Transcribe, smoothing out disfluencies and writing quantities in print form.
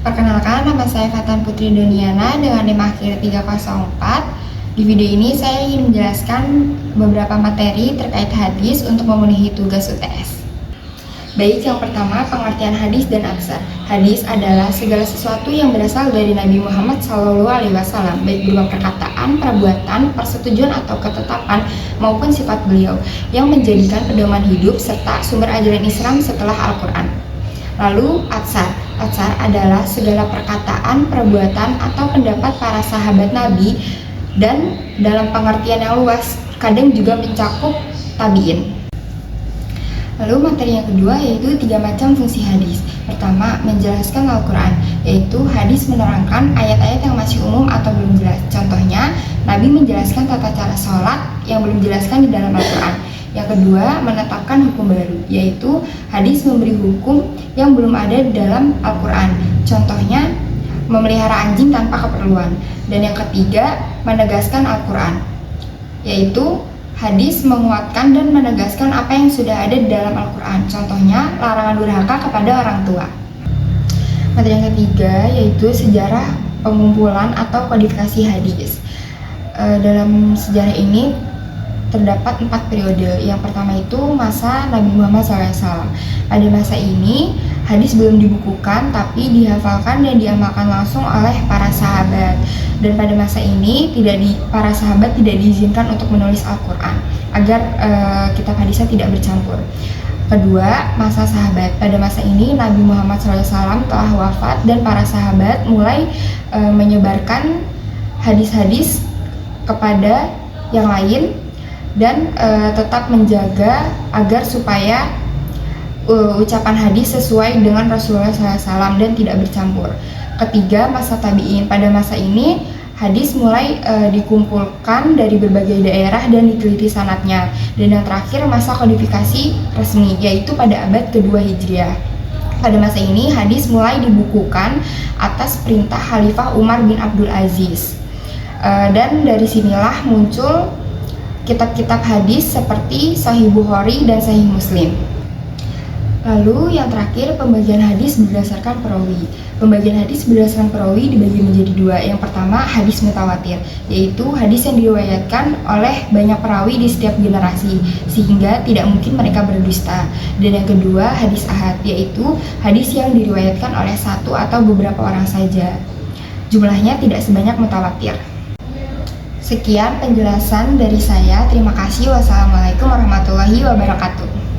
Perkenalkan, nama saya Fatan Putri Doniana dengan NIM akhir 304. Di video ini saya ingin menjelaskan beberapa materi terkait hadis untuk memenuhi tugas UTS. Baik, yang pertama pengertian hadis dan atsar. Hadis adalah segala sesuatu yang berasal dari Nabi Muhammad SAW, baik berupa perkataan, perbuatan, persetujuan atau ketetapan maupun sifat beliau yang menjadikan pedoman hidup serta sumber ajaran Islam setelah Al-Quran. Lalu atsar adalah segala perkataan, perbuatan, atau pendapat para sahabat Nabi dan dalam pengertian yang luas kadang juga mencakup tabi'in. Lalu materi yang kedua yaitu 3 macam fungsi hadis. Pertama, menjelaskan Al-Quran, yaitu hadis menerangkan ayat-ayat yang masih umum atau belum jelas. Contohnya, Nabi menjelaskan tata cara sholat yang belum dijelaskan di dalam Al-Quran. Yang kedua, menetapkan hukum baru, yaitu hadis memberi hukum yang belum ada di dalam Al-Quran. Contohnya, memelihara anjing tanpa keperluan. Dan yang ketiga, menegaskan Al-Quran, yaitu hadis menguatkan dan menegaskan apa yang sudah ada di dalam Al-Quran. Contohnya, larangan durhaka kepada orang tua. Materi yang ketiga yaitu sejarah pengumpulan atau kodifikasi hadis. Dalam sejarah ini terdapat 4 periode. Yang pertama itu masa Nabi Muhammad SAW. Pada masa ini hadis belum dibukukan tapi dihafalkan dan diamalkan langsung oleh para sahabat. Dan pada masa ini para sahabat tidak diizinkan untuk menulis Al-Quran agar kitab hadisnya tidak bercampur. Kedua, masa sahabat. Pada masa ini Nabi Muhammad SAW telah wafat dan para sahabat mulai menyebarkan hadis-hadis kepada yang lain dan tetap menjaga agar supaya ucapan hadis sesuai dengan Rasulullah SAW dan tidak bercampur. Ketiga, masa tabi'in. Pada masa ini hadis mulai dikumpulkan dari berbagai daerah dan diteliti sanadnya. Dan yang terakhir, masa kodifikasi resmi, yaitu pada abad kedua Hijriah. Pada masa ini hadis mulai dibukukan atas perintah Khalifah Umar bin Abdul Aziz. Dan dari sinilah muncul kitab-kitab hadis seperti Sahih Bukhari dan Sahih Muslim. Lalu yang terakhir, pembagian hadis berdasarkan perawi. Pembagian hadis berdasarkan perawi dibagi menjadi 2. Yang pertama, hadis mutawatir, yaitu hadis yang diriwayatkan oleh banyak perawi di setiap generasi sehingga tidak mungkin mereka berdusta. Dan yang kedua, hadis ahad, yaitu hadis yang diriwayatkan oleh satu atau beberapa orang saja. Jumlahnya tidak sebanyak mutawatir. Sekian penjelasan dari saya. Terima kasih. Wassalamualaikum warahmatullahi wabarakatuh.